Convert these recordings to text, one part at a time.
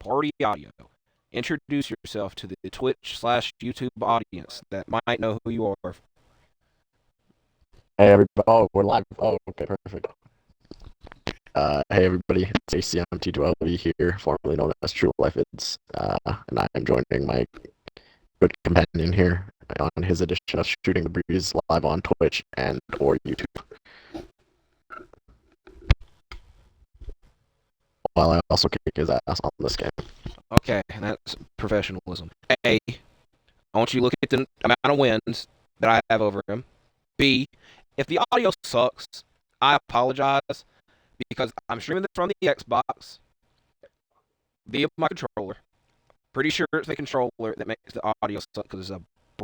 Party Audio. Introduce yourself to the Twitch/YouTube audience that might know who you are. Hey everybody! Oh, we're live. Oh, okay, perfect. Hey everybody! It's ACMT2LV here, formerly known as True Life Vids, and I am joining my good companion here on his edition of Shooting the Breeze live on Twitch and or YouTube. While I also kick his ass on this game. Okay, that's professionalism. A, I want you to look at the amount of wins that I have over him. B, if the audio sucks, I apologize because I'm streaming this from the Xbox via my controller. Pretty sure it's the controller that makes the audio suck because it's a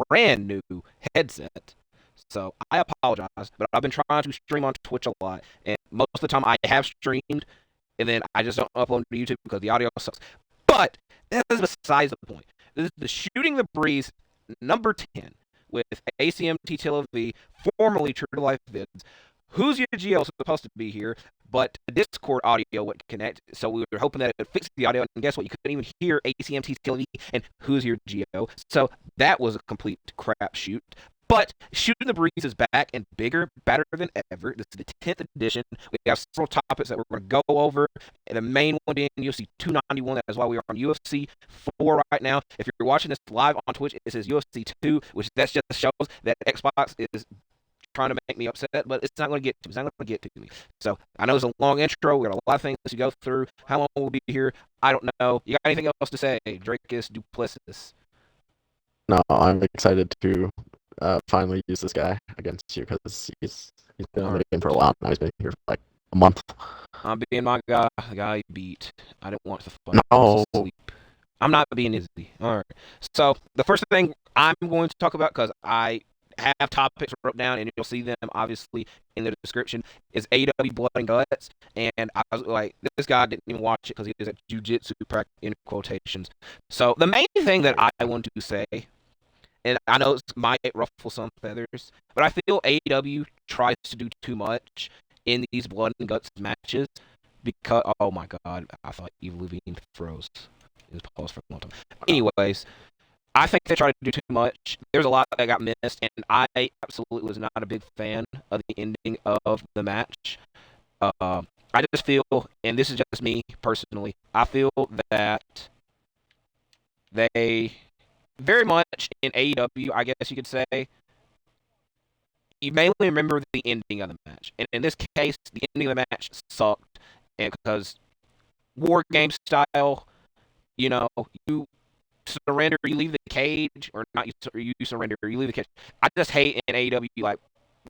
brand new headset. So I apologize, but I've been trying to stream on Twitch a lot, and most of the time I have streamed, and then I just don't upload to YouTube because the audio sucks. But that is besides the point. This is the Shooting the Breeze number 10 with ACMT2LV, formerly True Life Vids. Who's Your GL is supposed to be here, but the Discord audio wouldn't connect, so we were hoping that it would fix the audio, and guess what? You couldn't even hear ACMT2LV and Who's Your GL, so that was a complete crapshoot. But Shooting the Breeze is back and bigger, better than ever. This is the 10th edition. We have several topics that we're going to go over. And the main one being UFC 291. That is why we are on UFC 4 right now. If you're watching this live on Twitch, it says UFC 2, which that just shows that Xbox is trying to make me upset, but it's not going to get to me. It's not going to get to me. So I know it's a long intro. We got a lot of things to go through. How long we'll be here, I don't know. You got anything else to say, Dracus Duplessis? No, I'm excited to finally use this guy against you because he's been on the game for a while now. He's been here for like a month. I'm being my guy, the guy you beat. I didn't want the fun. No. Sleep. I'm not being Izzy. All right. So the first thing I'm going to talk about, because I have topics wrote down, and you'll see them obviously in the description, is AEW Blood and Guts. And I was like, this guy didn't even watch it because he was at Jiu-Jitsu practice in quotations. So the main thing that I want to say, and I know it might ruffle some feathers, but I feel AEW tries to do too much in these Blood and Guts matches because, oh my god, I thought Evil Levine froze. It was paused for a long time. Anyways, I think they tried to do too much. There's a lot that got missed, and I absolutely was not a big fan of the ending of the match. I just feel, and this is just me personally, I feel that they very much in AEW, I guess you could say, you mainly remember the ending of the match. And in this case, the ending of the match sucked. And because war game style, you know, you surrender, you leave the cage, or not you surrender, you leave the cage. I just hate in AEW, like,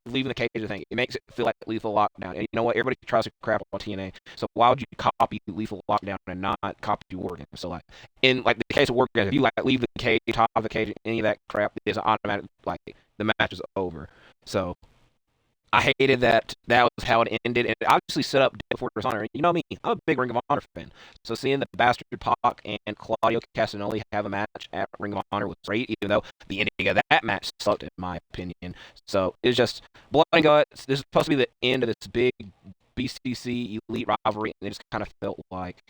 leaving the cage thing. It makes it feel like Lethal Lockdown. And you know what? Everybody tries to crap on TNA. So why would you copy Lethal Lockdown and not copy War Games? So like in like the case of War Games, if you like leave the cage, top of the cage, any of that crap, there's an automatic like the match is over. So I hated that was how it ended, and it obviously set up for Dishonor. You know me, I'm a big Ring of Honor fan. So seeing the Bastard Pac and Claudio Castagnoli have a match at Ring of Honor was great, even though the ending of that match sucked, in my opinion. So it's just Blood and Guts. This is supposed to be the end of this big BCC elite rivalry, and it just kind of felt like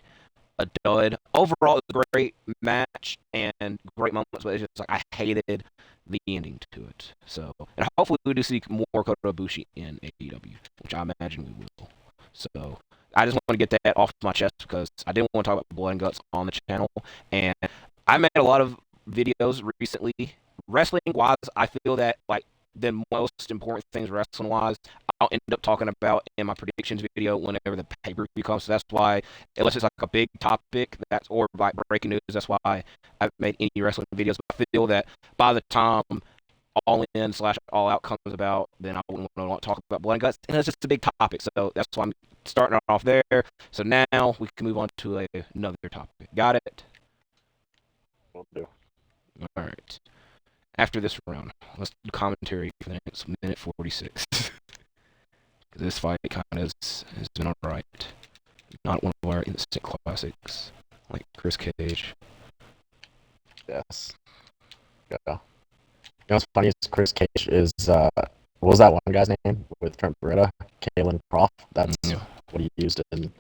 a dud. Overall, it was a great match and great moments, but it's just like I hated the ending to it. So, and hopefully we do see more Kota Ibushi in AEW, which I imagine we will. So, I just want to get that off my chest because I didn't want to talk about Blood and Guts on the channel, and I made a lot of videos recently. Wrestling wise, I feel that like the most important things wrestling wise, I'll end up talking about in my predictions video whenever the pay-per-view comes. So that's why, unless it's like a big topic that's or like breaking news, that's why I haven't made any wrestling videos. But I feel that by the time All In / All Out comes about, then I wouldn't want to talk about Blood and Guts, and it's just a big topic. So that's why I'm starting off there. So now we can move on to another topic. Got it? Will do. All right. After this round, let's do commentary for the next minute 46. This fight kind of has been alright. Not one of our instant classics, like Chris Cage. Yes. Yeah. You know what's funny is Chris Cage is, what was that one guy's name with Trent Beretta? Kalen Croft? That's what he used in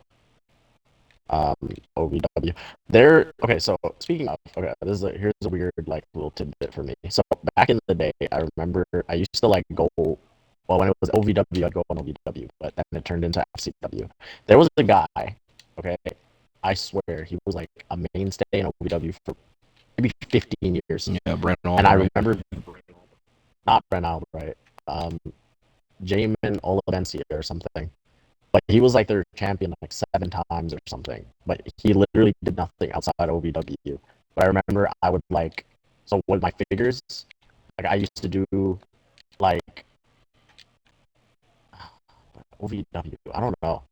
um, OVW. They're okay. So speaking of, okay, here's a weird like little tidbit for me. So back in the day, I remember I used to like go. Well, when it was OVW, I'd go on OVW, but then it turned into FCW. There was a guy, okay, I swear he was like a mainstay in OVW for maybe 15 years. Yeah, Brandon And I Albright. remember not Brent Albright, um, Jamin Olivencia or something. But he was like their champion like 7 times or something. But he literally did nothing outside OVW. But I remember I would like, so with my figures, like I used to do like OVW. I don't know.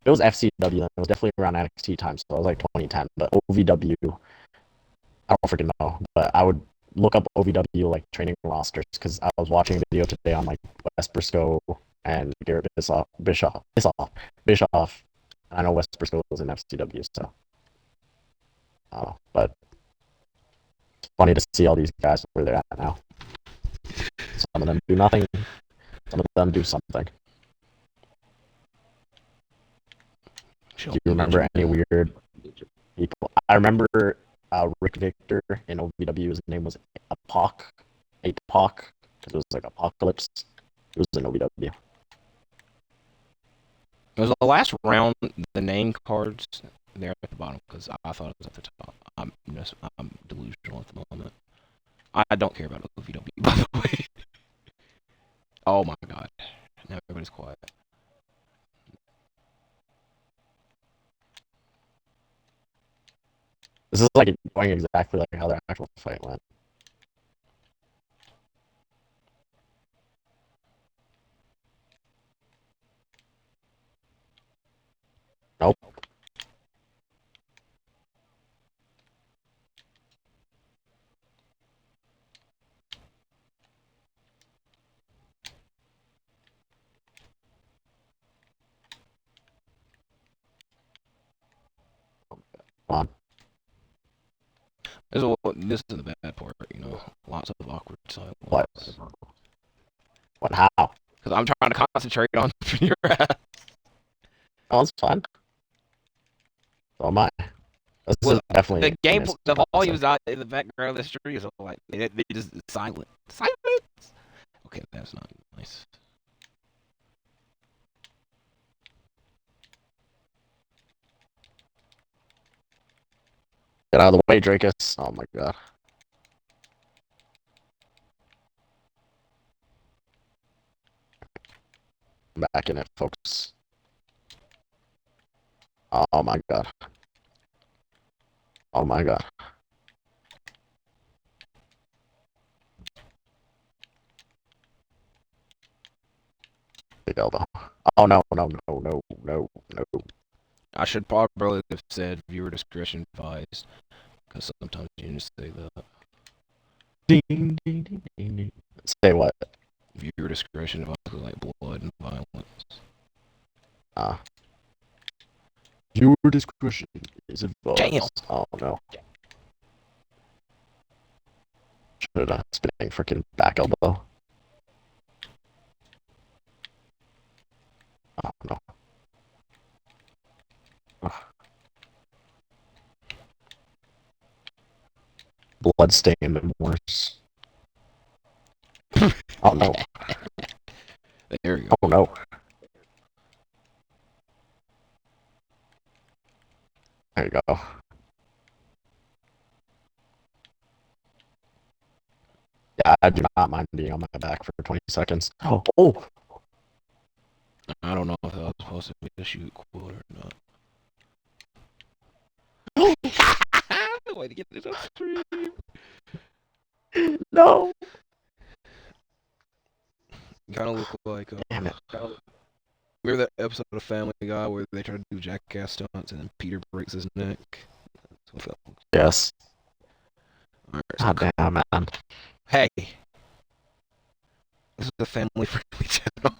It was FCW. It was definitely around NXT time, so it was like 2010. But OVW, I don't freaking know. But I would look up OVW like training rosters because I was watching a video today on like Wes Briscoe and Garrett Bischoff. I know Wes Briscoe was in FCW, so I don't know. But it's funny to see all these guys where they're at now. Some of them do nothing. Some of them do something. Do you remember any weird people? I remember Rick Victor in OVW. His name was Apoc, because it was like Apocalypse. It was in OVW. It was the last round. The name cards there at the bottom because I thought it was at the top. I'm delusional at the moment. I don't care about OVW, by the way. Oh my god! Now everybody's quiet. This is like going exactly like how their actual fight went. Nope. Come on. This is the bad part, Lots of awkward silence. What? What? How? Because I'm trying to concentrate on your ass. Oh, it's fine. So am I. This is definitely the game. The volume's out in the background of the street, so like they just silent. Silence. Okay, that's not nice. Get out of the way, Drakus. Oh my god. I'm back in it, folks. Oh my god. Oh my god. Big elbow. Oh no, no, no, no, no, no. I should probably have said viewer discretion advised, because sometimes you just say that. Ding, ding, ding, ding, ding. Say what? Viewer discretion advised, like blood and violence. Viewer discretion is advised. Damn. Oh no. Should have spinning freaking back elbow. Oh no. Bloodstained remorse. Oh no. There you go. Oh no. There you go. Yeah, I do not mind being on my back for 20 seconds. Oh, oh. I don't know if that was supposed to be a shoot quote or not. Way to get this up stream. No. You kind of look like Damn it. remember that episode of Family Guy where they try to do jackass stunts and then Peter breaks his neck? Yes. All right, God damn, man. Hey, this is a family-friendly channel.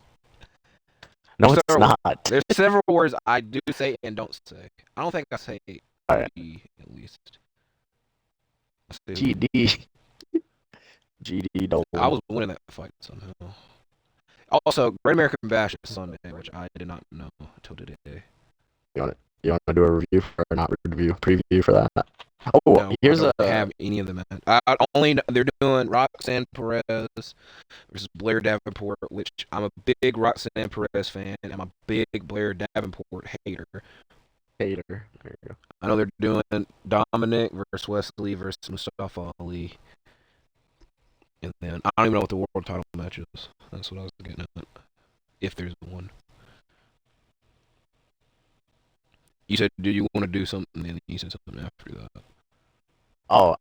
No, it's not. There's several words I do say and don't say. I don't think I say Right. G at least. GD. GD double. I was winning that fight somehow. Also, Great American Bash is Sunday, which I did not know until today. You You want to do a review or not review, preview for that? Oh, No, here's I a don't have any of them. I only they're doing Roxanne Perez versus Blair Davenport, which I'm a big Roxanne Perez fan. I'm a big Blair Davenport hater. hater. There you go. I know they're doing Dominic versus Wesley versus Mustafa Ali, and then I don't even know what the world title match is. That's what I was getting at. If there's one. You said, do you want to do something? Then you said something after that. Oh,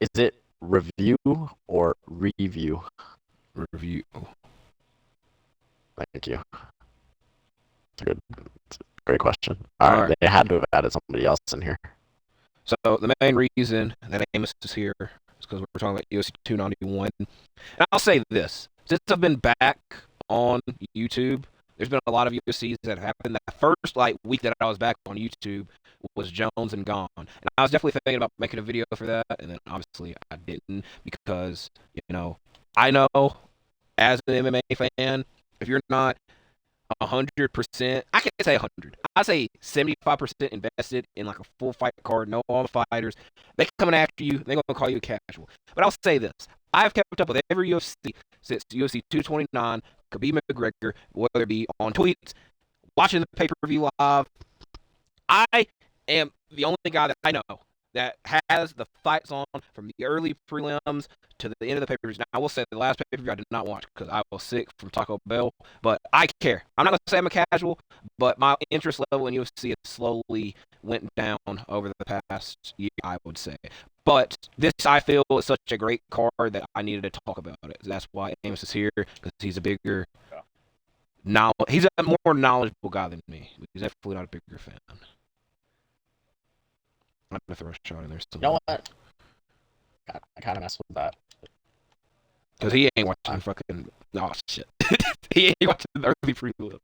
is it review or review? Review. Thank you. It's a great question. All right, they had to have added somebody else in here. So the main reason that Amos is here is because we're talking about UFC 291. And I'll say this: since I've been back on YouTube, there's been a lot of UFCs that have happened. That first week that I was back on YouTube was Jones and Gone, and I was definitely thinking about making a video for that, and then obviously I didn't because I know as an MMA fan, if you're not 100%, I can't say 100. I say 75% invested in like a full fight card, know all the fighters. They coming after you. They're gonna call you a casual. But I'll say this: I've kept up with every UFC since UFC 229. Khabib McGregor, whether it be on tweets, watching the pay-per-view live. I am the only guy that I know that has the fights on from the early prelims to the end of the pay-per-views. Now, I will say the last pay-per-view I did not watch because I was sick from Taco Bell, but I care. I'm not going to say I'm a casual, but my interest level in UFC has slowly went down over the past year, I would say. But this, I feel, is such a great card that I needed to talk about it. That's why Amos is here, because he's a bigger, he's a more knowledgeable guy than me. He's definitely not a bigger fan. I'm gonna throw a shot in there. You know what? I kind of mess with that. Because he ain't watching fucking. Oh, shit. He ain't watching the early prelim.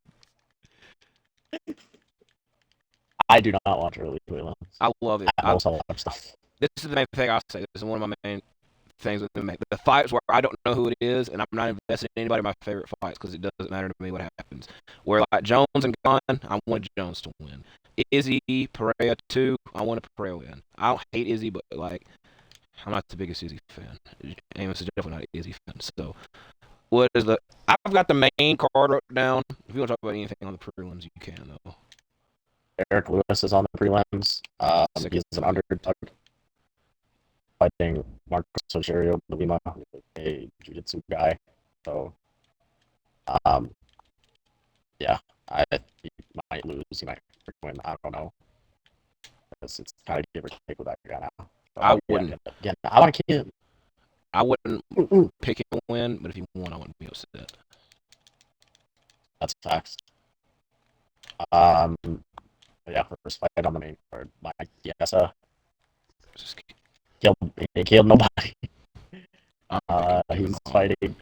I do not watch early prelims. I love it. I also watch stuff. This is the main thing I'll say. This is one of my main things with MMA. The fights where I don't know who it is and I'm not invested in anybody in my favorite fights because it doesn't matter to me what happens. Where like Jones and Gunn, I want Jones to win. Izzy, Pereira too, I want a Pereira win. I don't hate Izzy, but I'm not the biggest Izzy fan. Amos is definitely not an Izzy fan. So, I've got the main card wrote down. If you want to talk about anything on the prelims, you can though. Eric Lewis is on the prelims. He's an underdog fighting Marcos Rogerio de Lima, a jiu-jitsu guy. So, yeah, he might lose. He might win. I don't know. It's kind of give or take with that guy now. So, I wouldn't. Yeah, I want to keep. I wouldn't pick him to win, but if he won, I wouldn't be upset. That's facts. Yeah, first fight on the main card. Mike Chiesa killed nobody. He's fighting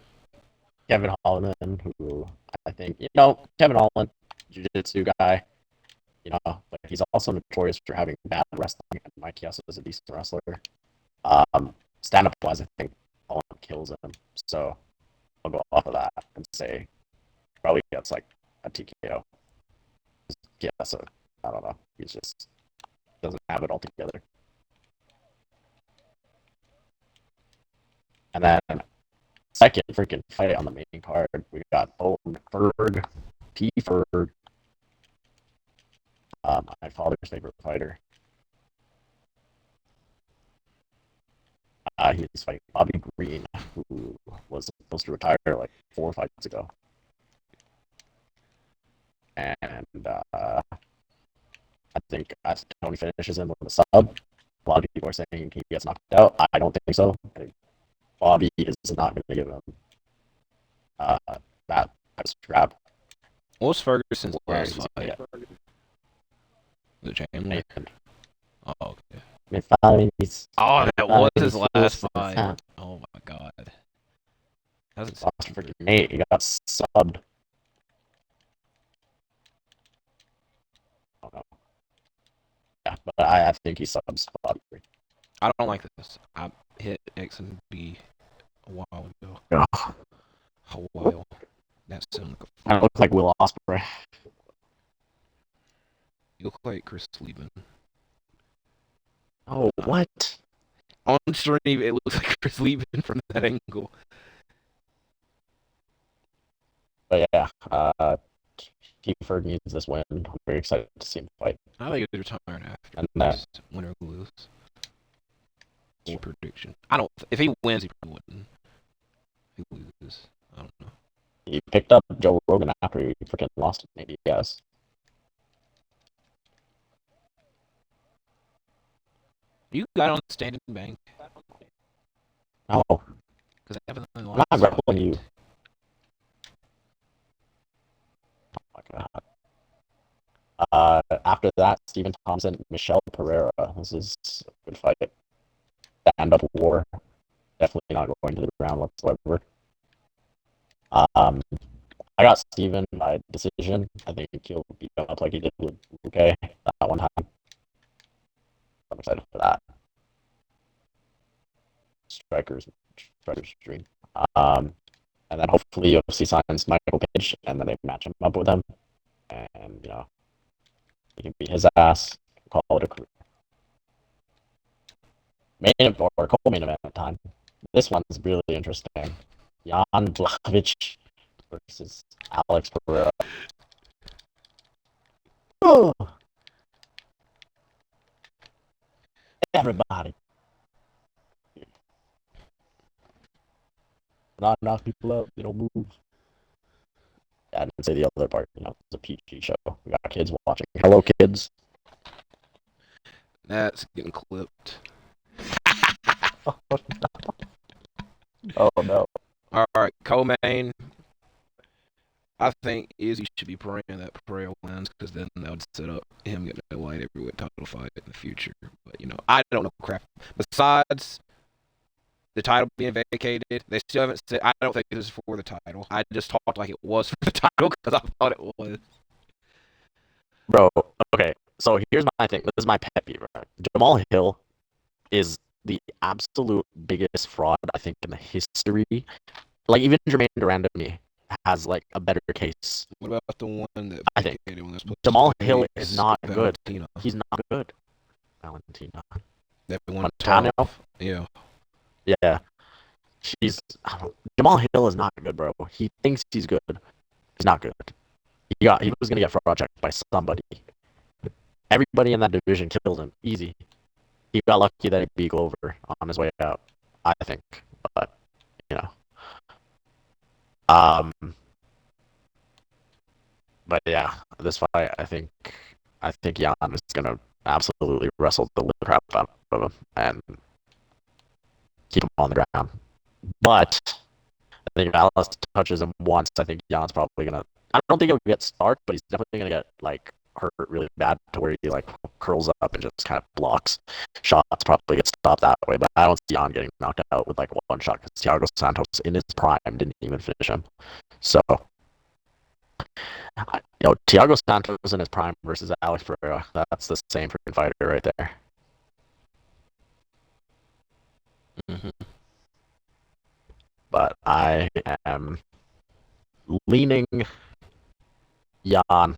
Kevin Holland, who I think Kevin Holland, jiu-jitsu guy. But he's also notorious for having bad wrestling. And Mike Chiesa is a decent wrestler. Stand-up wise, I think Holland kills him. So I'll go off of that and say probably gets like a TKO. Chiesa, I don't know. He just doesn't have it all together. And then second freaking fight on the main card, we got Ferg, P. Ferg, my father's favorite fighter. He's fighting Bobby Green, who was supposed to retire like 4 fights ago. And I think as Tony finishes him with a sub, a lot of people are saying he gets knocked out. I don't think so. I think Bobby is not going to give him that scrap. What was Ferguson's last fight? The Chandler? Oh, okay. That was his last fight. Oh my god. Lost freaking Nate. He got subbed. I don't know. Yeah, but I think he subs Bobby. I don't like this. I hit X and B a while ago. Yeah. A while. That sounded like I look like Will Ospreay. You look like Chris Lieben. Oh, what? On stream, it looks like Chris Lieben from that angle. But yeah, Kiefer needs this win. I'm very excited to see him fight. I think he's retiring after And that, win or lose. Bold prediction. I don't. If he wins, he probably wouldn't. If he loses, I don't know. he picked up Joe Rogan after he freaking lost it, maybe, yes. You got on standing bank. No, Because I haven't I'm not grappling you. Oh my god. After that, Stephen Thompson, Michelle Pereira. This is a good fight. Stand-up war. Definitely not going to the ground whatsoever. I got Steven by decision. I think he'll beat him up like he did with Luke that one time. I'm excited for that. Striker's dream. And then hopefully UFC signs Michael Page, and then they match him up with him, and he can beat his ass. Call it a career. Main event or co-main event time. This one's really interesting. Jan Blachowicz versus Alex Pereira. Oh. Everybody. Not knock people out. They don't move. Yeah, I didn't say the other part. It's a PG show. We got kids watching. Hello, kids. That's getting clipped. Oh no. All right, co-main. I think Izzy should be praying that Pereira wins because then that would set up him getting a light heavyweight title fight in the future. But I don't know crap. Besides the title being vacated, they still haven't said. I don't think this is for the title. I just talked like it was for the title because I thought it was. Bro, okay. So here's my thing. This is my pet peeve. Right? Jamal Hill is the absolute biggest fraud I think in the history. Like even Jermaine Durand to me has like a better case. What about the one that I think Jamal Hill is not good. He's not good. Valentina. That one Montano? Yeah. Yeah. Jamal Hill is not good, bro. He thinks he's good. He's not good. He was gonna get fraud checked by somebody. Everybody in that division killed him. Easy. He got lucky that he beat Glover on his way out, I think. But but yeah, this fight I think Jan is gonna absolutely wrestle the crap out of him and keep him on the ground. But I think if Alice touches him once, I think Jan's probably gonna. I don't think he'll get started, but he's definitely gonna get like hurt really bad to where he like curls up and just kind of blocks shots. Probably get stopped that way, but I don't see Jan getting knocked out with like one shot because Thiago Santos in his prime didn't even finish him. So Thiago Santos in his prime versus Alex Pereira. That's the same freaking fighter right there. Mm-hmm. But I am leaning Jan.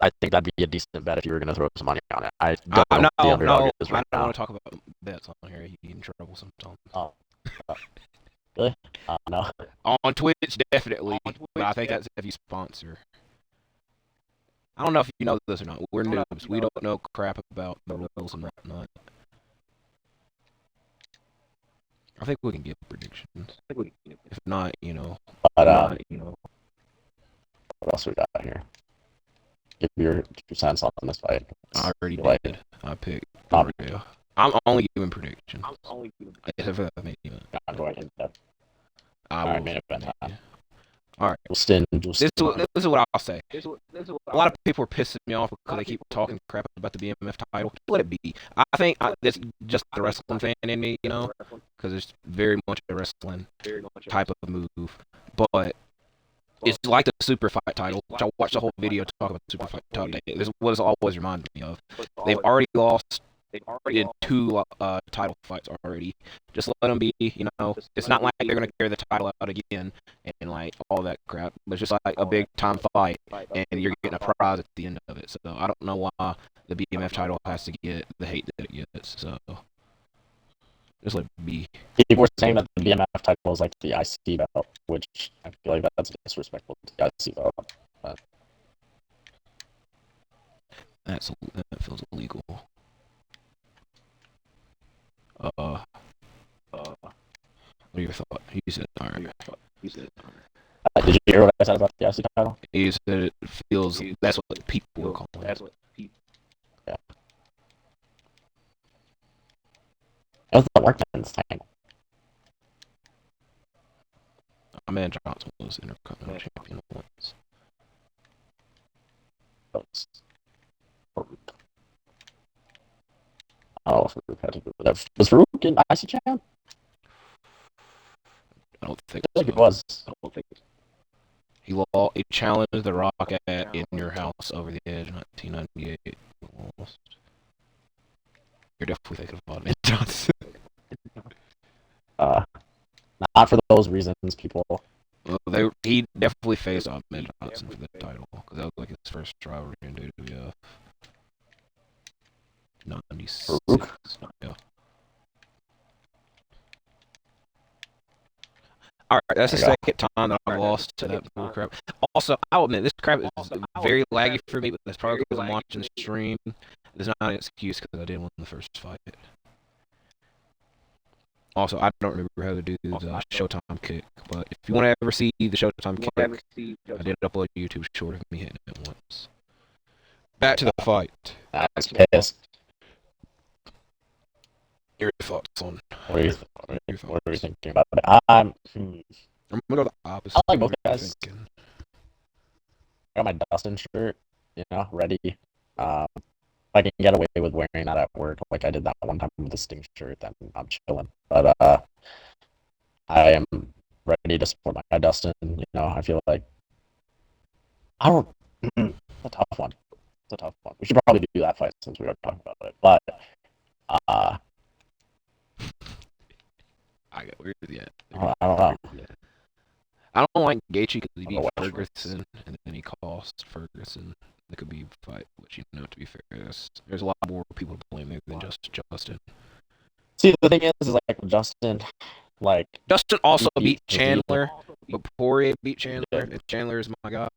I think that'd be a decent bet if you were going to throw some money on it. I don't know what the underdog is right now. I don't want to talk about bets on here. You get in trouble sometimes. Oh. Really? No. On Twitch, definitely. But I think that's if you sponsor. I don't know if you know this or not. We're noobs. We don't know crap about the rules and whatnot. I think we can give predictions. If not, But, what else we got here? Give your 2 cents on this fight. I already did. I picked. I'm only giving predictions. If I make it. I'm going to that. All right, main event. All right. This is what I'll say. A lot of people are pissing me off because they keep talking crap about the BMF title. Let it be. I think it's just the wrestling fan in me, because it's very much a wrestling type of move. But it's like the super fight title, which I watched the whole video talk about the super fight title. This is what it's always reminded me of. They've already lost did two title fights already. Just let them be. It's not like they're gonna carry the title out again and like all that crap. It's just like a big time fight, and you're getting a prize at the end of it. So I don't know why the BMF title has to get the hate that it gets. So just let it be. People were saying that the BMF title is like the IC belt, which I feel like that's disrespectful to the IC belt. But that feels illegal. What are your thoughts? He said, all right. did you hear what I said about the IC title? He said it feels. That's what people are calling it. Yeah. It was the workman's title. Man Johnson was Intercontinental Champion once. Oh, Farouk had to do with that. Was Farouk in IC champ? I don't think I feel like it was. He challenged The Rock at In Your House Over the Edge in 1998. Almost. You're definitely thinking about Man Johnson. Not for those reasons, people. Well, he definitely faced off Man Johnson for the title because that was like his first rivalry in WWF. 96. Yeah. All right, that's the second time that I've lost to that bull crap. Also, I'll admit this crap is very laggy for me, but that's probably because I'm watching the stream. It's not an excuse because I didn't win the first fight. Also, I don't remember how to do the Showtime kick, but if you want to ever see the Showtime kick, I did upload a YouTube short of me hitting it once. Back to the fight. I was pissed. Your thoughts on what are you thinking about it? I'm gonna go the opposite. I like both guys. I got my Dustin shirt, ready. If I can get away with wearing that at work, like I did that one time with the Sting shirt, then I'm chilling. But I am ready to support my guy Dustin. I feel like it's a tough one. It's a tough one. We should probably do that fight since we are talking about it. But I got weird yet. I don't know. I don't like Gaethje because he beat Ferguson and then he cost Ferguson the Khabib fight, which to be fair, there's a lot more people to blame there than just Justin. See, the thing is like Justin, Justin also beat Chandler, but Poirier beat Chandler, and Chandler is my guy,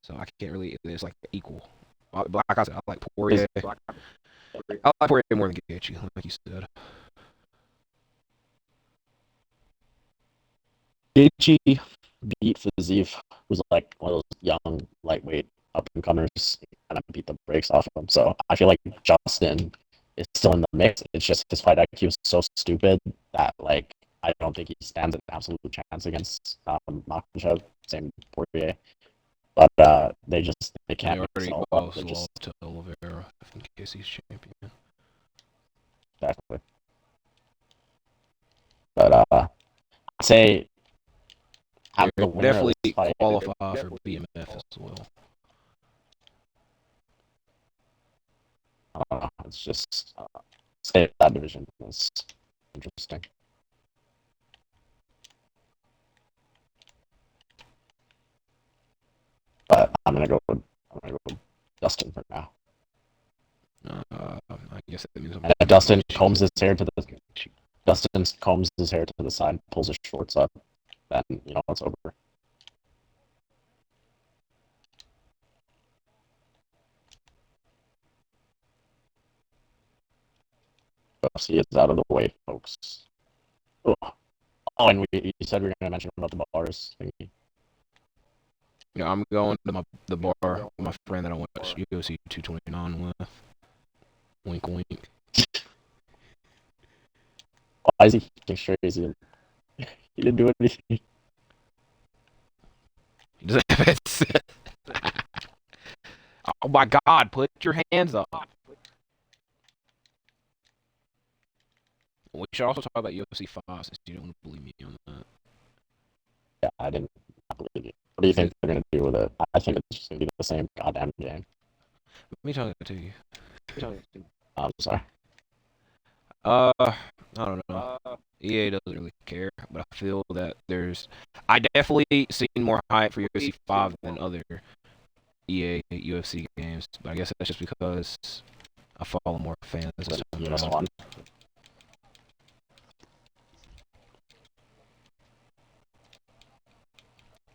so I can't really. It's like equal. Like I said, I like Poirier. I like Poirier more than Gaethje, like you said. Gaethje beat Fiziev, who's like one of those young lightweight up and comers, and I beat the brakes off of him. So I feel like Justin is still in the mix. It's just his fight IQ is so stupid that I don't think he stands an absolute chance against Makhachev, same Poirier. But they can't. They already lost to Oliveira in case he's champion. Exactly. But I'd say definitely qualify for BMF as well. It's just say that division is interesting. But I'm gonna go with Dustin for now. I guess that means and Dustin combs his hair to the side, pulls his shorts up, then it's over. UFC is out of the way, folks. Oh, and you said we were gonna mention about the bars thingy. Yeah, I'm going to the bar with my friend that I went to UFC 229 with. Wink, wink. Why is he fucking crazy? He didn't do anything. He doesn't have a headset. Oh my God! Put your hands up. We should also talk about UFC 5 since you don't believe me on that. Yeah, I didn't believe you. What do you think they're gonna do with it? I think it's just gonna be the same goddamn game. Let me talk to you. I'm sorry. I don't know. EA doesn't really care, but I feel that I definitely seen more hype for UFC 5 than other EA UFC games, but I guess that's just because I follow more fans this But time US around. one.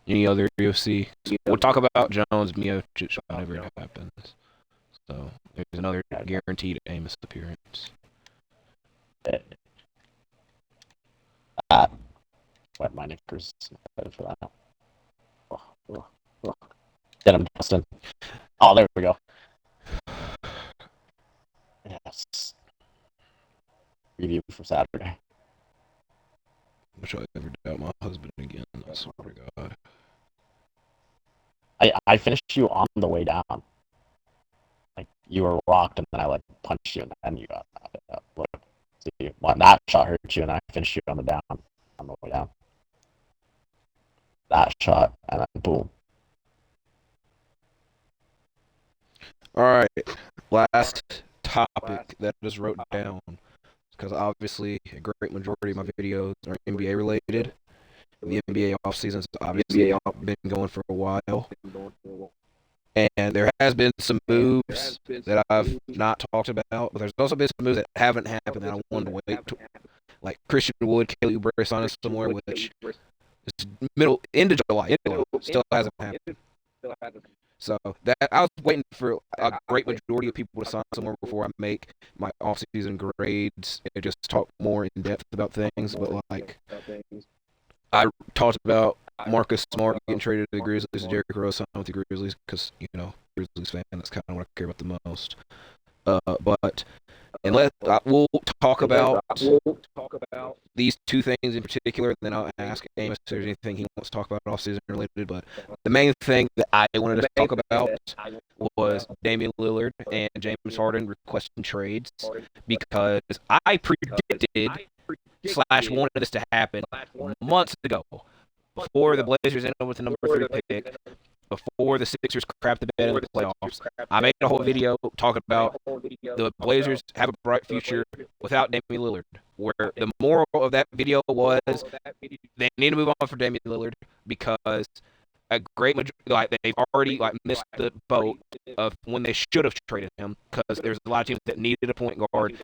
Any other UFC? We'll talk about Jones Miocic whenever it happens. So there's another guaranteed Amos appearance. Uh, wet my knickers. Excited for that. Get him, Justin. Oh, there we go. Yes. Review for Saturday. Wish I ever doubt my husband again. I swear to God. I finished you on the way down. Like you were rocked, and then I punched you, and then you got look. See, that shot hurt you, and I finished you on the way down. That shot, and then boom. All right, last topic that I just wrote down, because obviously a great majority of my videos are NBA related. The NBA offseason has obviously been going for a while, and there has been some moves that I've not talked about, but there's also been some moves that haven't happened that I wanted to wait to, like Christian Wood, Kelly Oubre signing somewhere, which is end of July, still hasn't happened. So that I was waiting for a great majority of people to sign somewhere before I make my off-season grades and just talk more in depth about things. But like I talked about Marcus Smart getting traded to the Grizzlies, Derrick Rose signed with the Grizzlies because Grizzlies fan. That's kind of what I care about the most. But we'll talk about these two things in particular. Then I'll ask Amos if there's anything he wants to talk about offseason related. But the main thing that I wanted to talk about was Damian Lillard and James Harden requesting trades because I predicted / wanted this to happen months ago before the Blazers ended up with the number 3 pick, before the Sixers crapped the bed in the playoffs. I made a whole video talking about the Blazers have a bright future without Damian Lillard, where the moral of that video was they need to move on for Damian Lillard because a great majority, they've already missed the boat of when they should have traded him because there's a lot of teams that needed a point guard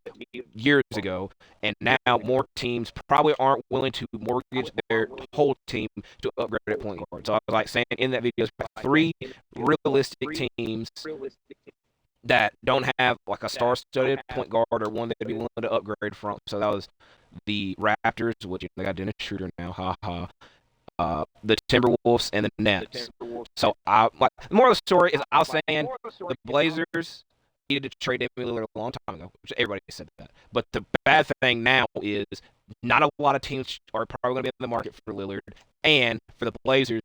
years ago, and now more teams probably aren't willing to mortgage their whole team to upgrade at point guard. So I was saying in that video, there's 3 realistic teams that don't have a star-studded point guard or one that'd be willing to upgrade from. So that was the Raptors, which they got Dennis Schroeder now, haha. The Timberwolves and the Nets. So the moral of the story is I was saying the Blazers needed to trade Damian Lillard a long time ago, which everybody said that. But the bad thing now is not a lot of teams are probably going to be in the market for Lillard, and for the Blazers,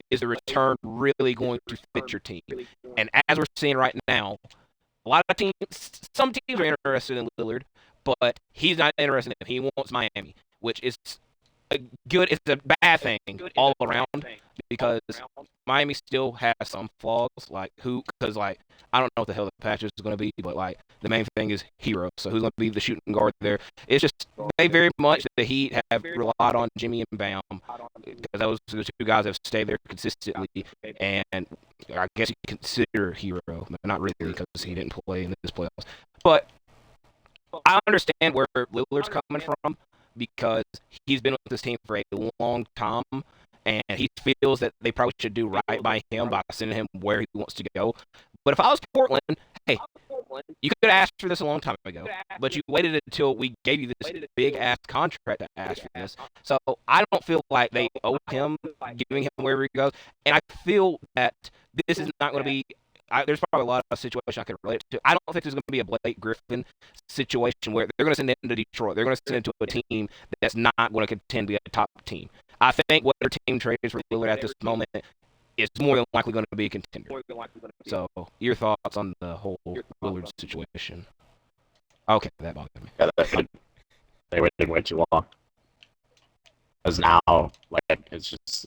is the return really going to fit your team? And as we're seeing right now, a lot of teams, some teams are interested in Lillard, but he's not interested in him. He wants Miami, which is it's a bad thing all around because Miami still has some flaws, because I don't know what the hell the patch is going to be, but the main thing is Hero. So who's going to be the shooting guard there? It's just they very much the Heat have relied on Jimmy and Bam because those are the 2 guys that have stayed there consistently, and I guess you consider Hero, but not really because he didn't play in this playoffs. But I understand where Lillard's coming from because he's been with this team for a long time, and he feels that they probably should do right by him by sending him where he wants to go. But if I was Portland, hey, you could have asked for this a long time ago, but you waited until we gave you this big ass contract to ask for this. So I don't feel like they owe him giving him wherever he goes, and I feel that this is not going to be. There's probably a lot of situations I could relate to. I don't think there's going to be a Blake Griffin situation where they're going to send him to Detroit. They're going to send him to a team that's not going to contend to be a top team. I think what their team trades for Lillard at this moment is more than likely going to be a contender. So, your thoughts on the whole Lillard situation? Okay, that bothered me. Yeah, they waited way too long. Because now, it's just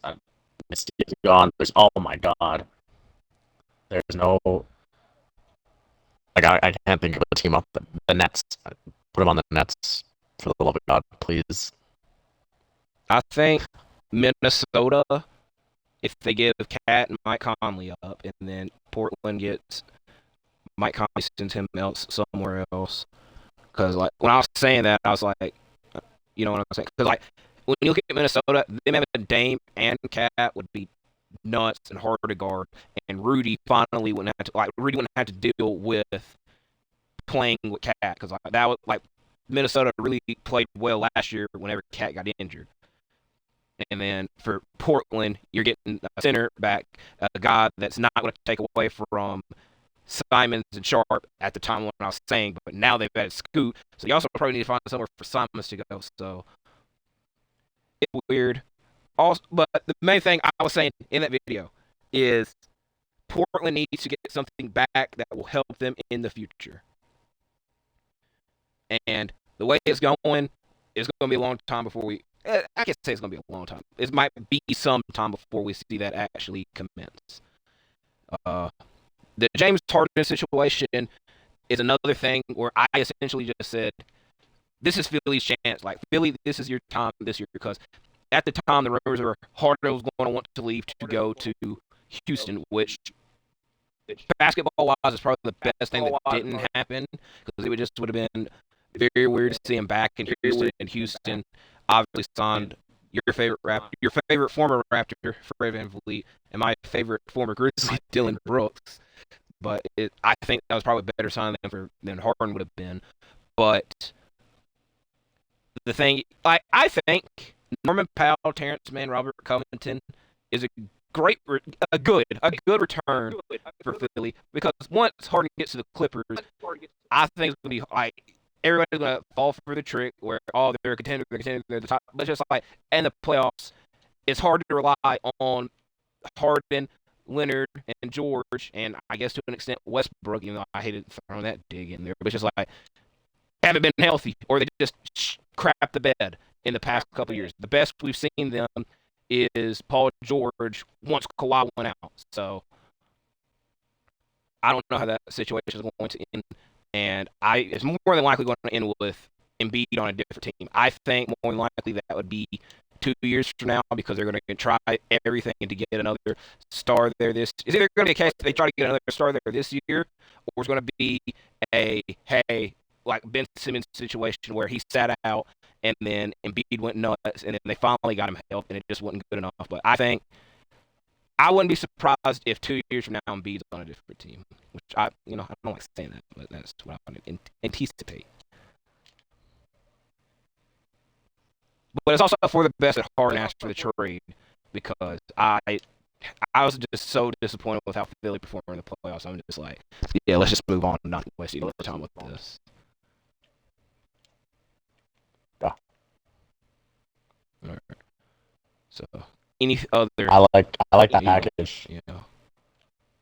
Mystique's gone. Oh my god. There's no I can't think of a team up the Nets Put him on the Nets, for the love of God, please. I think Minnesota, if they give Cat and Mike Conley up, and then Portland gets Mike Conley, sends him else somewhere else. Because like when I was saying that, I was like, you know what I'm saying? Because like when you look at Minnesota, them having Dame and Cat would be nuts and hard to guard, and Rudy finally wouldn't have to deal with playing with Cat because like, that was like Minnesota really played well last year whenever Cat got injured. And then for Portland, you're getting a center back, a guy that's not going to take away from Simons and Sharp at the time when I was saying, but now they've added Scoot, so you also probably need to find somewhere for Simons to go. So it's weird. Also, but the main thing I was saying in that video is Portland needs to get something back that will help them in the future. And the way it's going, it's going to be a long time before we. I can't say it's going to be a long time. It might be some time before we see that actually commence. The James Harden situation is another thing where I essentially just said, this is Philly's chance. Like, Philly, this is your time this year because at the time the rumors were Harden was going to want to leave to go to Houston, which basketball-wise is probably the best thing that didn't happen because it would have been very weird to see him back in Houston. And Houston obviously signed your favorite former Raptor, Fred VanVleet, and my favorite former Grizzly, Dylan Brooks. But I think that was probably a better sign than Harden would have been. But the thing, I think Norman Powell, Terrence Mann, Robert Covington is a good return for Philly because once Harden gets to the Clippers, I think it's gonna be like everybody's gonna fall for the trick where they're a contender, they're the top. But just like in the playoffs, it's hard to rely on Harden, Leonard, and George, and I guess to an extent Westbrook, even though I hated throwing that dig in there. But it's just like haven't been healthy, or they just crap the bed in the past couple years. The best we've seen them is Paul George once Kawhi went out. So I don't know how that situation is going to end. And it's more than likely going to end with Embiid on a different team. I think more than likely that would be 2 years from now because they're going to try everything to get another star there. It's either going to be a case that they try to get another star there this year, or it's going to be like Ben Simmons situation where he sat out and then Embiid went nuts and then they finally got him help and it just wasn't good enough. But I think I wouldn't be surprised if 2 years from now Embiid's on a different team, which I don't like saying that, but that's what I would anticipate. But it's also for the best that Harden asked for the trade because I was just so disappointed with how Philly performed in the playoffs. I'm just like, yeah, let's just move on and not waste any more time with this. Yeah. All right. So, any other? I like that package. Yeah.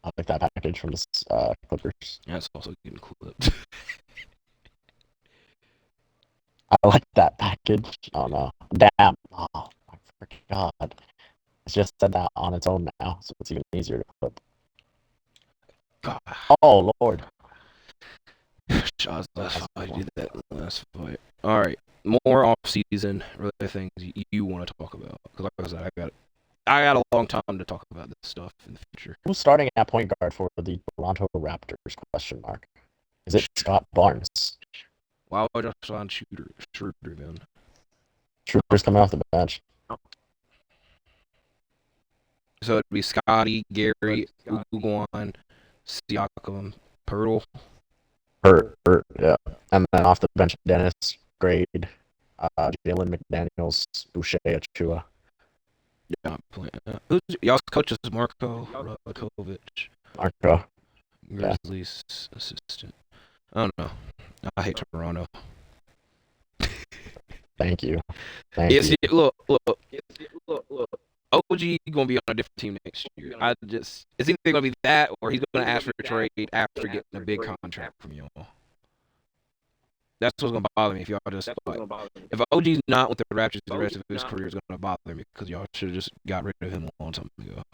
I like that package from the Clippers. Yeah, it's also getting clipped. I like that package. Oh no. Damn. Oh my freaking God. It's just said that on its own now, so it's even easier to clip. God. Oh Lord. Shaw's last fight. I did that last fight. All right. More off-season related things you want to talk about. Because like I said, I got a long time to talk about this stuff in the future. Who's starting at point guard for the Toronto Raptors? Question mark. Is it Scott Barnes? Why would I sign Schroeder then? Schroeder's coming off the bench. So it'd be Scotty, Gary, Uguan, Siakam, Pirtle. Hurt, yeah. And then off the bench, Dennis, Grade, Jalen McDaniels, Boucher, Achua. Yeah, y'all's coach is Marko Rakovic. Marko. Grizzlies assistant. I don't know. I hate Toronto. Thank you. Look. OG gonna be on a different team next year. It's either gonna be that or he's gonna ask for a trade after getting a big contract from y'all. That's what's gonna bother me if y'all just if OG's not with the Raptors the rest of his career is gonna bother me because y'all should have just got rid of him a long time ago.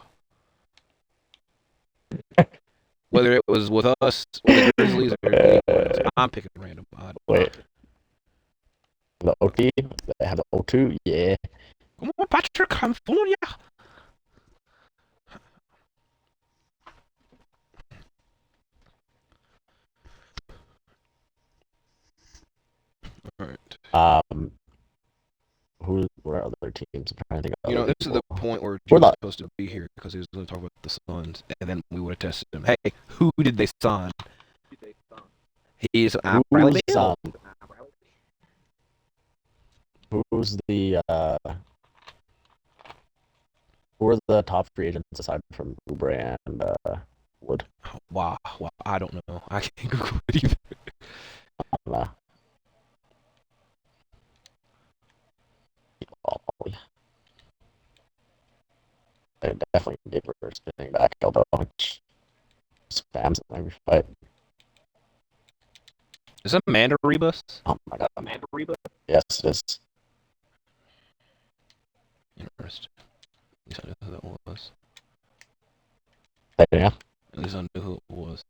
Whether it was with us, or the Grizzlies, or anyone else, I'm picking random. Wait, The OT, they have the O2. Yeah. Come on, Patrick, California. All right. What are other teams? I'm trying to think of You know, other this is the people. point where Who are Jim was the supposed to be here because he was going to talk about the Suns, and then we would have tested him. Hey, who did they sign? He's Bradley who's Beal. who's the who are the top free agents aside from Oubre and Wood? Wow, I don't know. I can't Google it either. Uh, they definitely gave her a spinning back elbow, which spams in every fight. Is it Amanda Rebus? Oh my god, Amanda Reba? Yes, it is. Interesting. At least I knew who that was. Yeah. At least I knew who it was.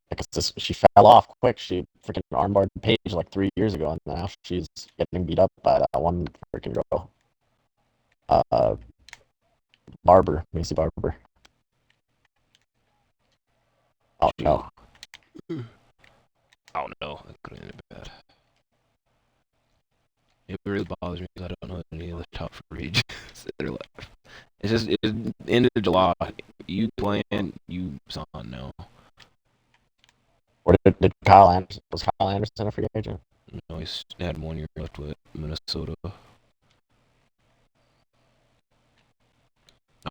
Because she fell off quick. She freaking armbarred Paige like 3 years ago, and now she's getting beat up by that one freaking girl. Barber, Macy Barber. Oh no. Oh no, that could have ended bad. It really bothers me because I don't know any of the top free agents that are left. It's just end of July. You playing, you sign now. What did Kyle Anderson? Was Kyle Anderson a free agent? No, he's had 1 year left with Minnesota. I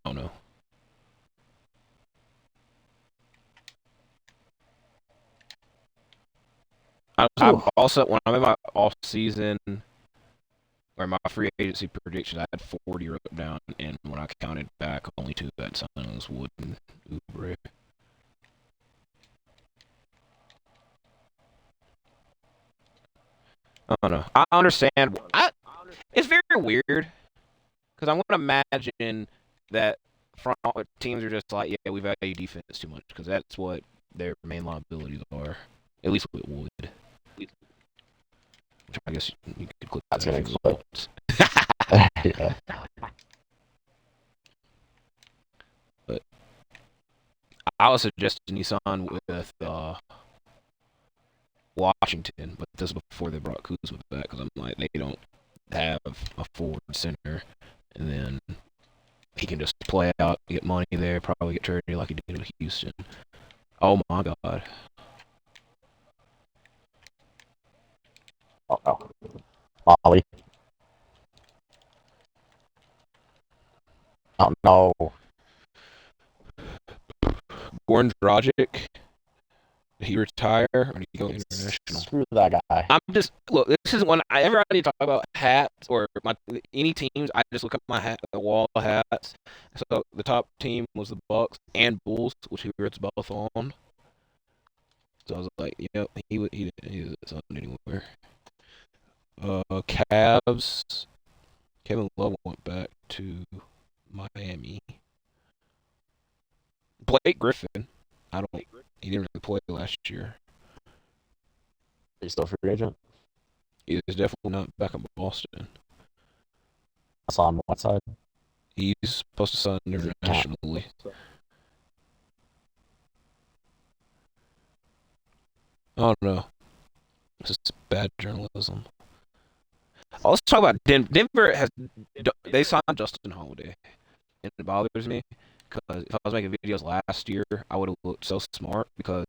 don't know. I also, when I'm in my off season or my free agency predictions, I had 40 wrote down, and when I counted back, only 2 that signed was Wood and Oubre. I don't know. I understand. It's very weird because I want to imagine that front teams are just like, yeah, we value defense too much because that's what their main liabilities are. At least with Wood. Which I guess you could clip That's that gonna if you clip. want. Yeah. But I was suggesting he sign with Washington, but this is before they brought Kuzma back because I'm like, they don't have a forward center, and then he can just play out, get money there, probably get traded like he did with Houston. Oh my God. Oh no. Molly. Oh no. Goran Dragic, did he retire or did he go international? Screw that guy. I'm just look. This is when I ever I need to talk about hats or any teams. I just look at my hat, the wall of hats. So the top team was the Bucks and Bulls, which he was both on. So I was like, yep, he didn't sign anywhere. Cavs. Kevin Love went back to Miami. Blake Griffin. I don't. He didn't really play last year. Are you still a free agent? He is definitely not back in Boston. I saw him on what side? He's supposed to sign internationally. I don't know. This is bad journalism. Oh, let's talk about Denver. They signed Justin Holiday, and it bothers me because if I was making videos last year, I would have looked so smart because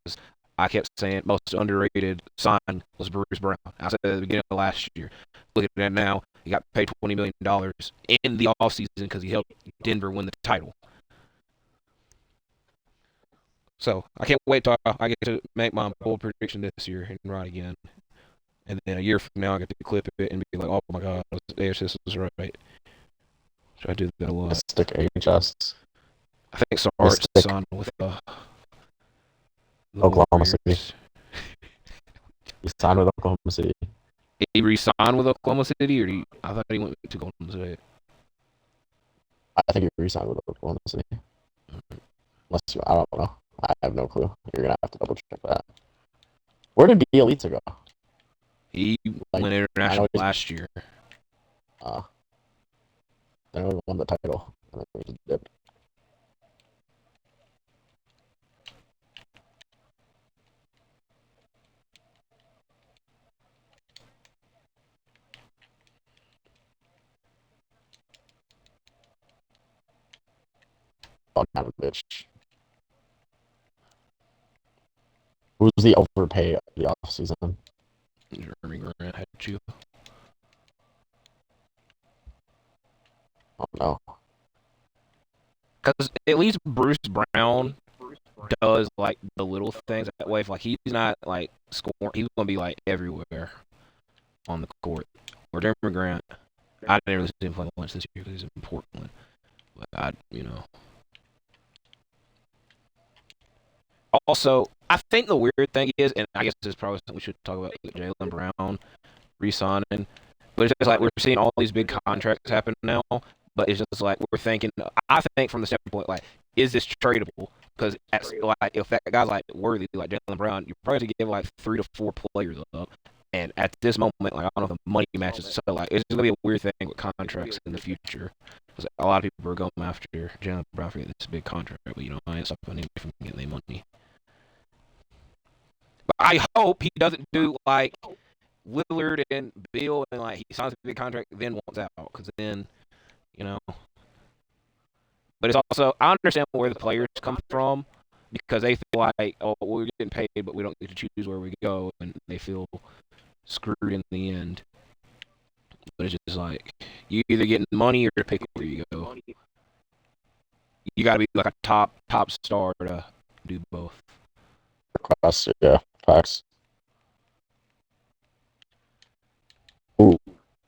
I kept saying most underrated sign was Bruce Brown. I said at the beginning of last year. Look at that now. He got paid $20 million in the offseason because he helped Denver win the title. So I can't wait till I get to make my bold prediction this year and ride again. And then a year from now, I get to clip it and be like, "Oh my God, AHS was right." So I do that a lot. Mystic HS. I think Sarge signed with the Oklahoma Warriors. City. He signed with Oklahoma City. He re-signed with Oklahoma City, or I thought he went to Golden State. I think he re-signed with Oklahoma City. Unless I don't know. I have no clue. You're gonna have to double check that. Where did Bielitsa go? He Like, went I international know he's last year. uh, I know he won the title. And then he dipped. Oh, kind of bitch. Who's the overpay of the offseason? Jeremy Grant had you. Oh no. Because at least Bruce Brown does like the little things that way. If like he's not like scoring, he's gonna be like everywhere on the court. Or Jeremy Grant, I didn't really see him play much this year because he's in Portland. But Also, I think the weird thing is, and I guess this is probably something we should talk about, Jaylen Brown re-signing. But it's just like we're seeing all these big contracts happen now. But it's just like we're thinking. I think from the standpoint like, is this tradable? Because like if that guy's like worthy, like Jaylen Brown, you're probably going to give like 3 to 4 players up. And at this moment, like I don't know if the money matches. So like it's just gonna be a weird thing with contracts in the future. Because a lot of people are going after Jaylen Brown for this big contract, but I ain't stopping him from getting their money. But I hope he doesn't do like Lillard and Bill and like he signs a big contract then wants out because then you know. But it's also I understand where the players come from because they feel like we're getting paid but we don't get to choose where we go and they feel screwed in the end. But it's just like you either get money or pick where you go. You got to be like a top star to do both. Class, yeah, facts. Ooh,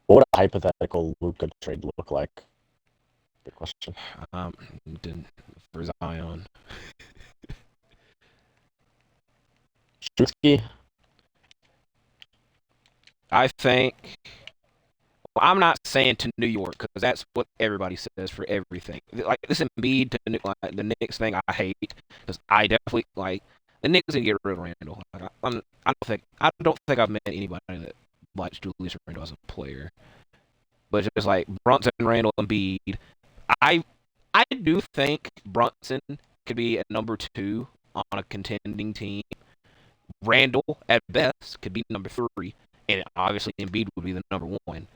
what would a hypothetical Luka trade look like? Good question. For Zion. Strusky? I think. Well, I'm not saying to New York because that's what everybody says for everything. Like this Embiid to like, the Knicks thing, I hate because I definitely like the Knicks need to get rid of Randall. Like, I don't think I've met anybody that likes Julius Randle as a player. But it's just like Brunson, Randall, and Embiid. I I do think Brunson could be at number 2 on a contending team. Randall at best could be number 3, and obviously Embiid would be the number 1.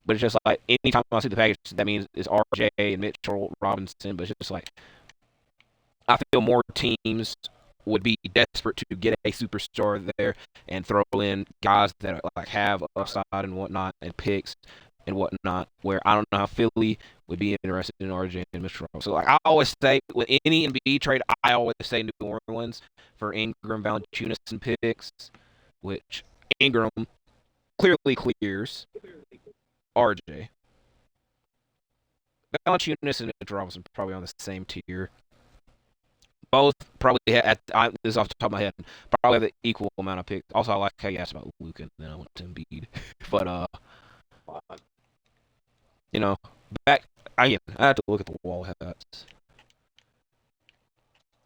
But it's just like anytime I see the package, that means it's RJ and Mitchell Robinson. But it's just like I feel more teams would be desperate to get a superstar there and throw in guys that like have upside and whatnot and picks and whatnot. Where I don't know how Philly would be interested in RJ and Mitchell Robinson. So like I always say with any NBA trade, I always say New Orleans for Ingram, Valanciunas, and picks, which Ingram clearly clears. RJ. Valanciunas and Mitchell Robinson probably on the same tier. Both probably this is off the top of my head, probably have the equal amount of picks. Also, I like how you asked about Luka, and then I went to Embiid. But you know, back I have to look at the wall hats.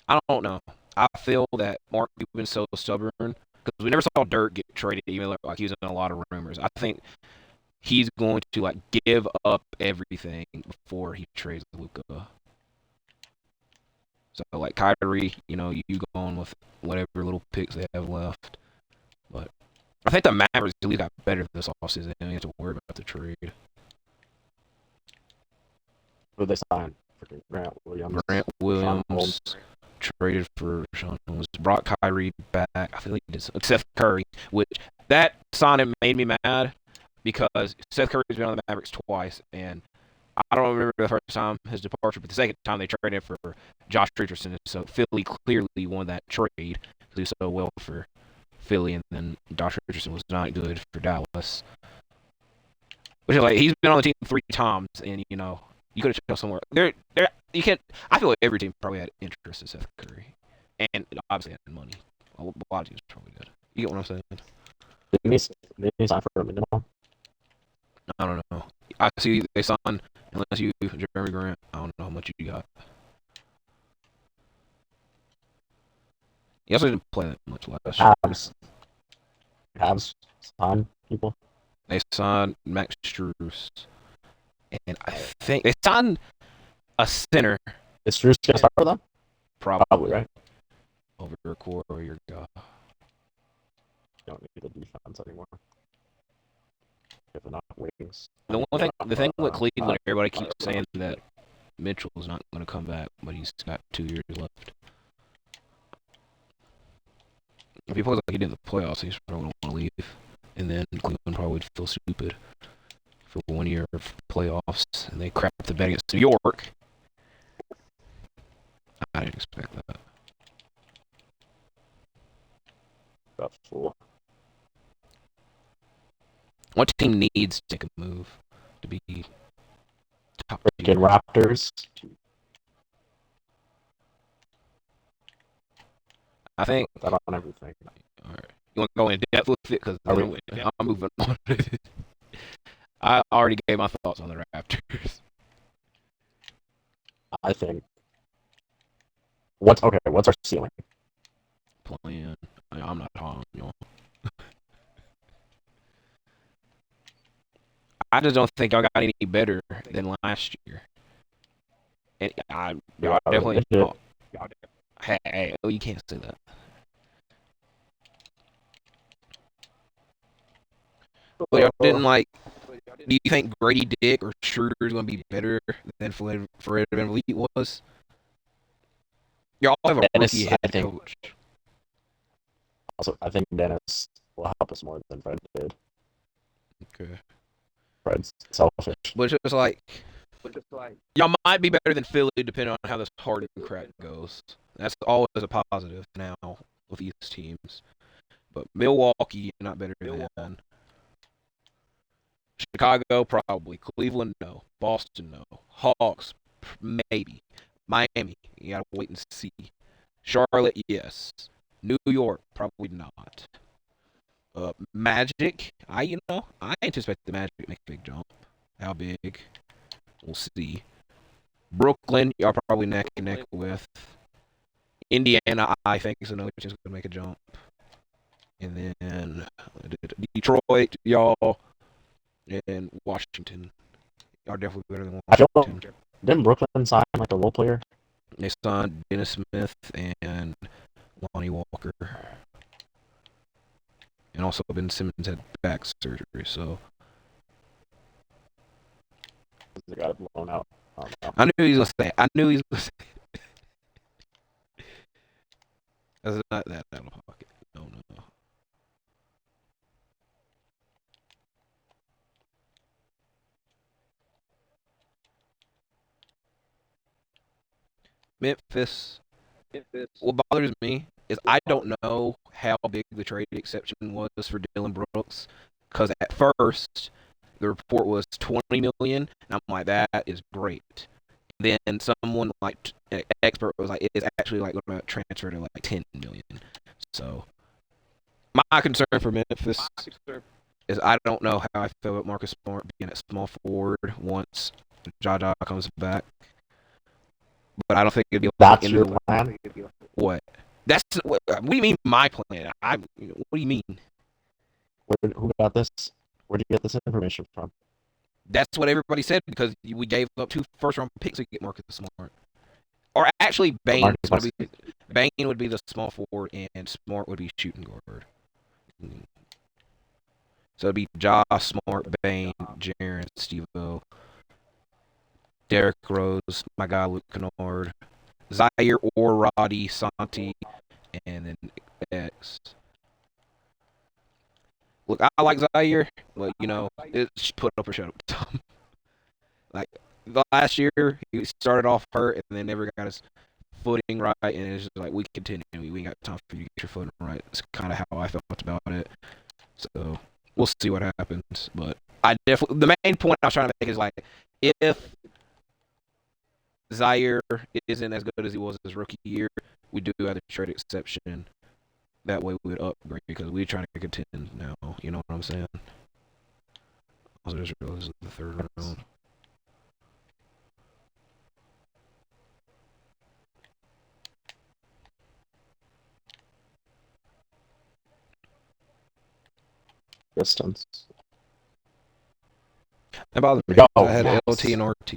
I don't know. I feel that Mark Cuban's so stubborn because we never saw Dirk get traded, even though like he was in a lot of rumors. I think he's going to like give up everything before he trades Luka. So like Kyrie, you go on with whatever little picks they have left. But I think the Mavericks at least got better this offseason. They don't have to worry about the trade. Who they sign? Grant Williams. Grant Williams traded for Sean Holmes. Brought Kyrie back. I feel like he did except Curry, which that signing made me mad because Seth Curry's been on the Mavericks twice, and I don't remember the first time his departure, but the second time they traded for Josh Richardson. So Philly clearly won that trade because he was so well for Philly, and then Josh Richardson was not good for Dallas. Which is like he's been on the team 3 times, and you could have chose somewhere. You can't. I feel like every team probably had interest in Seth Curry, and obviously had money. A lot of teams probably did. You get what I'm saying? Didn't he sign for a minimum? I don't know. I see they signed unless you Jeremy Grant. I don't know how much you got. He also didn't play that much last year. Cavs. sign people? They signed Max Struess, and I think they signed a center. Is Struess gonna start for them? Probably, right? Over a quarter your guy. Don't need the defense anymore. If they're not wings. The thing with Cleveland, everybody keeps saying that Mitchell is not going to come back, but he's got 2 years left. If he plays like he did in the playoffs, he's probably going to want to leave, and then Cleveland probably would feel stupid for 1 year of playoffs, and they crap the bed against New York. I didn't expect that. That's fool. What team needs to take a move to be top? Freaking Raptors. I think that on everything. All right, you want to go in depth with it because I'm moving on. I already gave my thoughts on the Raptors. I think. What's our ceiling? Playing. I'm not talking, you know. I just don't think y'all got any better than last year. And y'all definitely. Hey, you can't say that. But y'all didn't like. Do you think Grady Dick or Schroeder is going to be better than Fred VanVleet was? Y'all have a rookie head coach. Also, I think Dennis will help us more than Fred did. Okay. Fred's selfish. But it's like y'all might be better than Philly depending on how this Harden crap goes. That's always a positive now with these teams. But Milwaukee, you're not better than. Chicago, probably. Cleveland, no. Boston, no. Hawks, maybe. Miami, you gotta wait and see. Charlotte, yes. New York, probably not. Magic, I anticipate the Magic to make a big jump. How big? We'll see. Brooklyn, y'all probably neck and neck with. Indiana, I think is another team's gonna make a jump. And then Detroit, y'all, and Washington are definitely better than Washington. Didn't Brooklyn sign like a role player? They signed Dennis Smith and Lonnie Walker. And also Ben Simmons had back surgery, so they got it blown out. I knew he was gonna say it. That's not that out of pocket. No. Memphis. What bothers me is I don't know how big the trade exception was for Dylan Brooks, because at first the report was 20 million, and I'm like, that is great. And then someone like an expert was like, it's actually like going to transfer to like 10 million. So my concern for Memphis is I don't know how I feel about Marcus Smart being at small forward once Jaja comes back. But I don't think it'd be like that's your plan. What? What do you mean my plan? What do you mean? Who got this? Where did you get this information from? That's what everybody said because we gave up 2 first-round picks to get Marcus Smart. Or actually, Bain would be the small forward, and Smart would be shooting guard. So it'd be Josh Smart, Bain, Jaren, Steve-O, Derrick Rose, my guy Luke Kennard, Zaire or Roddy, Santi, and then X. Look, I like Zaire, but it's put up or shut up time. Like last year, he started off hurt and then never got his footing right, and it's just like we continue. We ain't got time for you to get your footing right. It's kind of how I felt about it. So we'll see what happens. But the main point I was trying to make is like if Zaire isn't as good as he was his rookie year, we do have the trade exception. That way we would upgrade because we're trying to contend now. You know what I'm saying? I just realized this is the third round. distance. That bothered me Go. because I had Yes. LT and RT.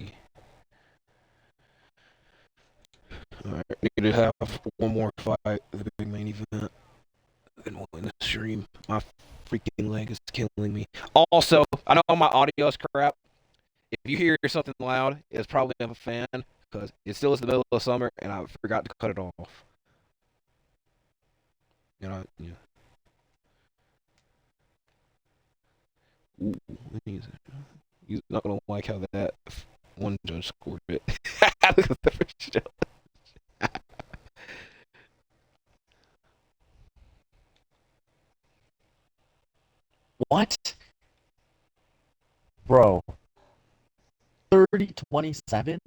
All right, need to have one more fight, the big main event, then we'll win the stream. My freaking leg is killing me. Also, I know my audio is crap. If you hear something loud, it's probably I'm a fan because it still is the middle of summer and I forgot to cut it off. You know, yeah. Ooh, he's not gonna like how that one judge scored it. Look at the first judge. What? Bro. 30-27?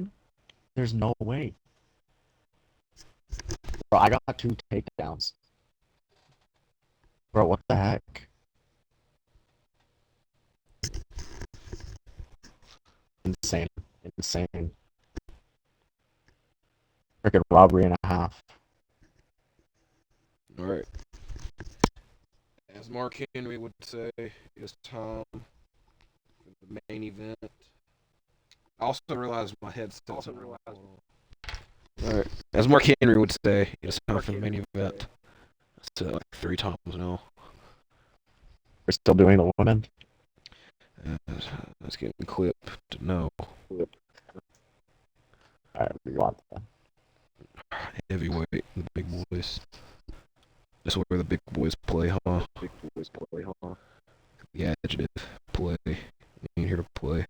There's no way. Bro, I got 2 takedowns. Bro, what the heck? Insane. Insane. Freaking robbery and a half. All right. As Mark Henry would say, it's time for the main event. I also realized my headset's on. All right. As Mark Henry would say, it's time for the main event. I said it like 3 times now. We're still doing the women. Let's get the clip to know. Alright, we want that. Heavyweight, the big boys. That's where the big boys play, huh? The adjective, play. You ain't here to play.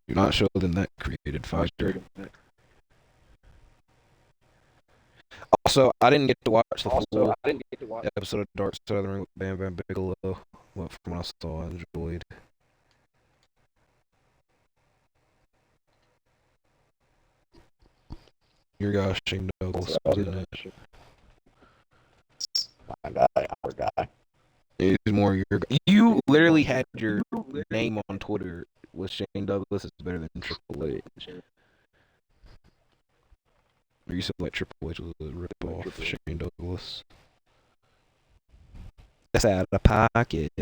Do not show them that created fighter. Also, I didn't get to watch the full episode of Dark Southern with Bam Bam Bigelow. What from what I saw, I enjoyed. Your guy Shane Douglas was in it. My guy, our guy. He's more your. You literally had your name on Twitter with Shane Douglas is better than Triple H. Or you said like Triple H was a rip off Shane Douglas. That's out of pocket.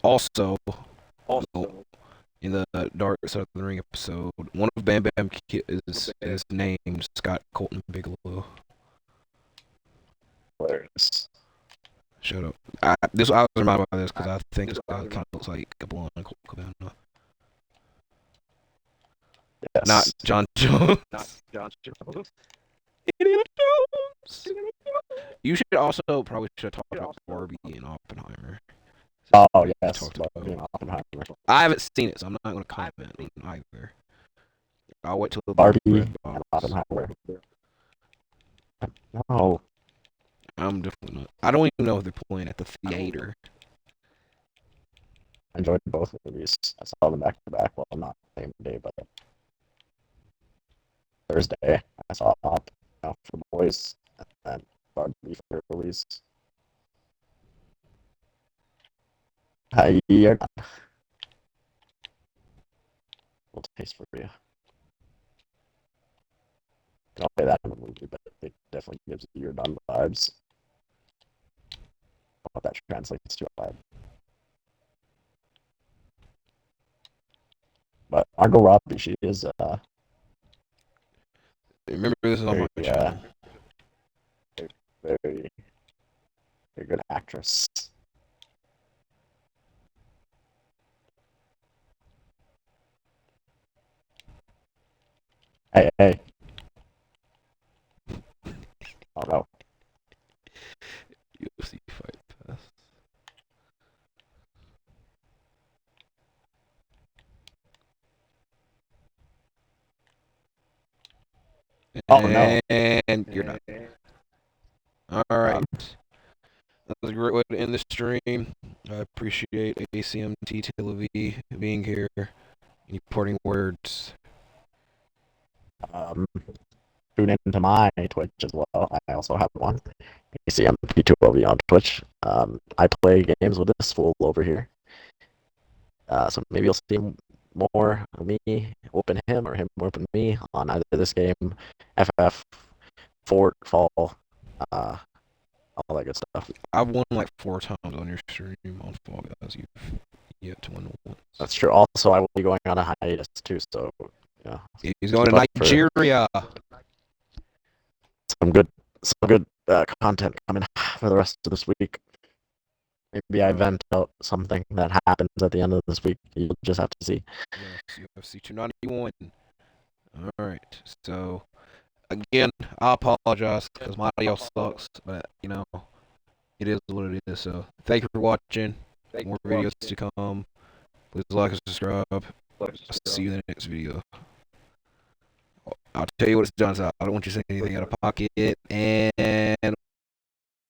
Also, in the Dark Side of the Ring episode, one of Bam Bam is named Scott Colton Bigelow. Hilarious. Shut up. I was reminded by this because I think this guy kind of looks like a blonde Colt Cabana. Yes. Not John Jones. Indiana Jones. You should also probably should talk about Barbie and Oppenheimer. Oh, yes. Oppenheimer. I haven't seen it, so I'm not going to comment on either. I'll wait till the Barbie and Oppenheimer. No. I'm definitely not. I don't even know if they're playing at the theater. I enjoyed both movies. I saw them back to back. Well, not the same day, but Thursday. I saw Op for the boys and then Barbie for Louise. Hi, little taste for you. I'll play that in the movie, but it definitely gives you your done vibes. What that translates to a vibe. But Margot Robbie, she is Remember, this is on my channel. Very good actress. Hey. Oh no. UFC Fight Pass. Oh no. And you're done. All right. That was a great way to end the stream. I appreciate ACMT2LV being here. Any parting words? Um, tune into my Twitch as well. I also have one. ACMT2LV on Twitch. I play games with this fool over here. So maybe you'll see more of me whooping him or him whooping me on either this game, FF, Fort, Fall, uh, all that good stuff. I've won like 4 times on your stream on Fall Guys. You've yet to win once. That's true. Also, I will be going on a hiatus too, so yeah. He's going to Nigeria. Some good content coming for the rest of this week. Maybe I vent out something that happens at the end of this week. You'll just have to see. Yes, UFC 291. All right. So, again, I apologize because my audio sucks, but it is what it is. So, thank you for watching. More videos to come. Please like and subscribe. I'll see you in the next video. I'll tell you what it's done. So I don't want you to say anything out of pocket. And